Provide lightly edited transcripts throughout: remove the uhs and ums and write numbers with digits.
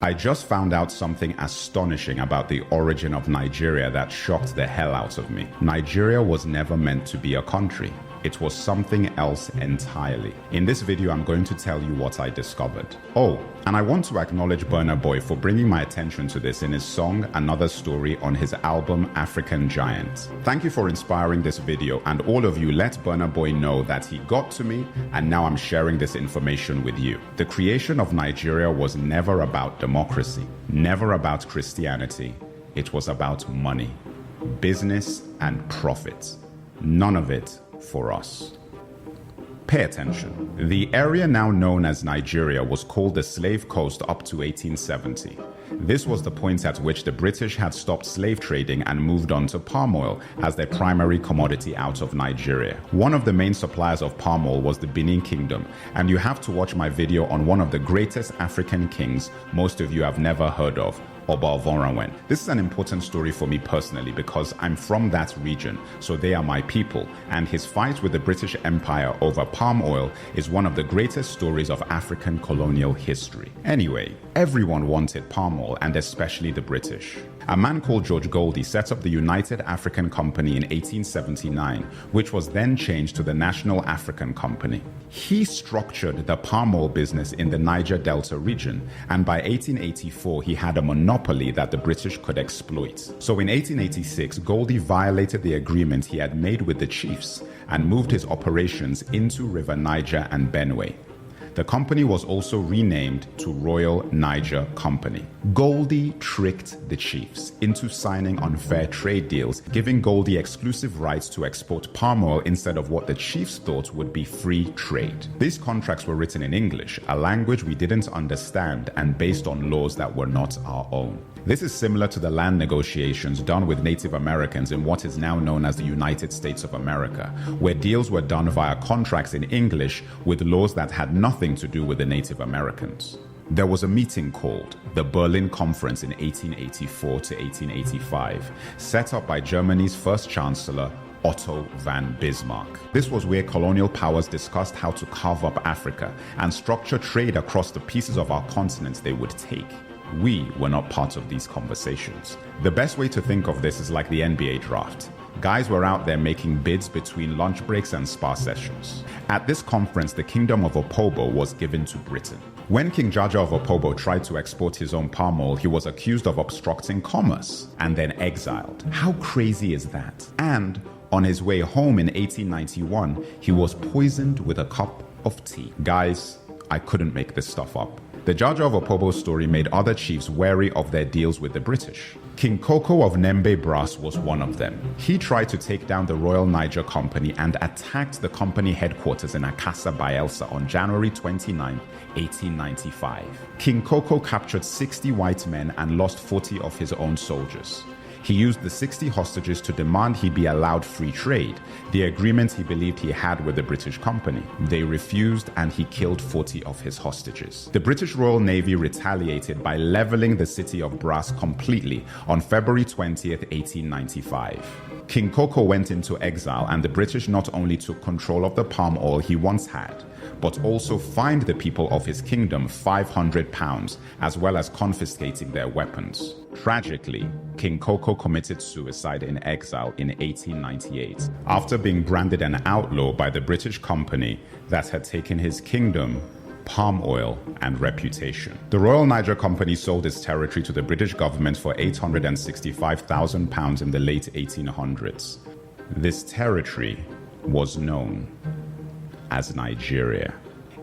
I just found out something astonishing about the origin of Nigeria that shocked the hell out of me. Nigeria was never meant to be a country. It was something else entirely. In this video, I'm going to tell you what I discovered. Oh, and I want to acknowledge Burna Boy for bringing my attention to this in his song Another Story on his album African Giant. Thank you for inspiring this video, and all of you let Burna Boy know that he got to me, and now I'm sharing this information with you. The creation of Nigeria was never about democracy, never about Christianity. It was about money, business, and profit. None of it for us. Pay attention. The area now known as Nigeria was called the Slave Coast up to 1870. This was the point at which the British had stopped slave trading and moved on to palm oil as their primary commodity out of Nigeria. One of the main suppliers of palm oil was the Benin Kingdom, and you have to watch my video on one of the greatest African kings most of you have never heard of, Oba Ovonramwen. This is an important story for me personally because I'm from that region, so they are my people, and his fight with the British Empire over palm oil is one of the greatest stories of African colonial history. Anyway, everyone wanted palm oil, and especially the British. A man called George Goldie set up the United African Company in 1879, which was then changed to the National African Company. He structured the palm oil business in the Niger Delta region, and by 1884 he had a monopoly that the British could exploit. So in 1886, Goldie violated the agreement he had made with the chiefs and moved his operations into River Niger and Benue. The company was also renamed to Royal Niger Company. Goldie tricked the chiefs into signing unfair trade deals, giving Goldie exclusive rights to export palm oil instead of what the chiefs thought would be free trade. These contracts were written in English, a language we didn't understand, and based on laws that were not our own. This is similar to the land negotiations done with Native Americans in what is now known as the United States of America, where deals were done via contracts in English with laws that had nothing to do with the Native Americans. There was a meeting called the Berlin Conference in 1884 to 1885, set up by Germany's first chancellor, Otto von Bismarck. This was where colonial powers discussed how to carve up Africa and structure trade across the pieces of our continent they would take. We were not part of these conversations. The best way to think of this is like the NBA draft. Guys were out there making bids between lunch breaks and spa sessions. At this conference, the kingdom of Opobo was given to Britain. When King Jaja of Opobo tried to export his own palm oil, he was accused of obstructing commerce and then exiled. How crazy is that? And on his way home in 1891, he was poisoned with a cup of tea. Guys, I couldn't make this stuff up. The Jaja of Opobo story made other chiefs wary of their deals with the British. King Koko of Nembe Brass was one of them. He tried to take down the Royal Niger Company and attacked the company headquarters in Akassa Bayelsa on January 29, 1895. King Koko captured 60 white men and lost 40 of his own soldiers. He used the 60 hostages to demand he be allowed free trade, the agreement he believed he had with the British company. They refused, and he killed 40 of his hostages. The British Royal Navy retaliated by leveling the city of Brass completely on February 20th, 1895. King Koko went into exile, and the British not only took control of the palm oil he once had, but also fined the people of his kingdom £500, as well as confiscating their weapons. Tragically, King Koko committed suicide in exile in 1898, after being branded an outlaw by the British company that had taken his kingdom, palm oil, and reputation. The Royal Niger Company sold its territory to the British government for £865,000 in the late 1800s. This territory was known as Nigeria.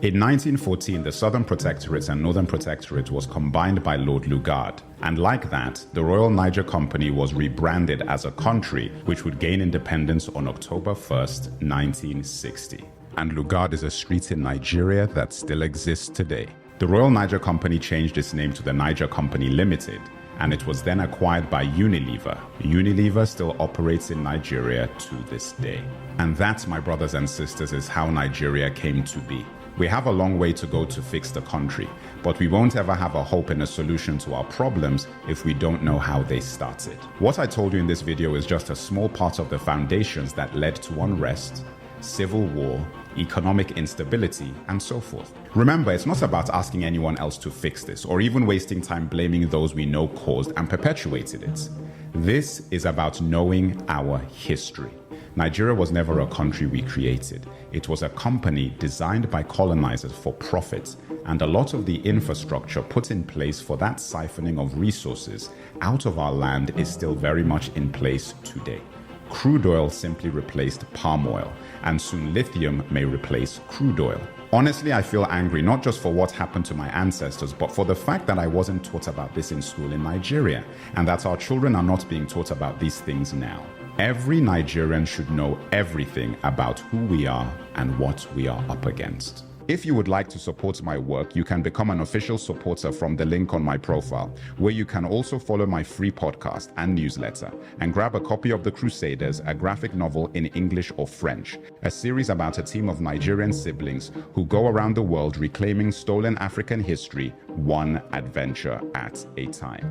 In 1914, the Southern Protectorate and Northern Protectorate was combined by Lord Lugard, and like that, the Royal Niger Company was rebranded as a country which would gain independence on October 1st, 1960. And Lugard is a street in Nigeria that still exists today. The Royal Niger Company changed its name to the Niger Company Limited, and it was then acquired by Unilever. Unilever still operates in Nigeria to this day. And that, my brothers and sisters, is how Nigeria came to be. We have a long way to go to fix the country, but we won't ever have a hope and a solution to our problems if we don't know how they started. What I told you in this video is just a small part of the foundations that led to unrest, civil war, economic instability, and so forth. Remember, it's not about asking anyone else to fix this or even wasting time blaming those we know caused and perpetuated it. This is about knowing our history. Nigeria was never a country we created. It was a company designed by colonizers for profit, and a lot of the infrastructure put in place for that siphoning of resources out of our land is still very much in place today. Crude oil simply replaced palm oil, and soon lithium may replace crude oil. Honestly, I feel angry not just for what happened to my ancestors, but for the fact that I wasn't taught about this in school in Nigeria, and that our children are not being taught about these things now. Every Nigerian should know everything about who we are and what we are up against. If you would like to support my work, you can become an official supporter from the link on my profile, where you can also follow my free podcast and newsletter, and grab a copy of The Crusaders, a graphic novel in English or French, a series about a team of Nigerian siblings who go around the world reclaiming stolen African history, one adventure at a time.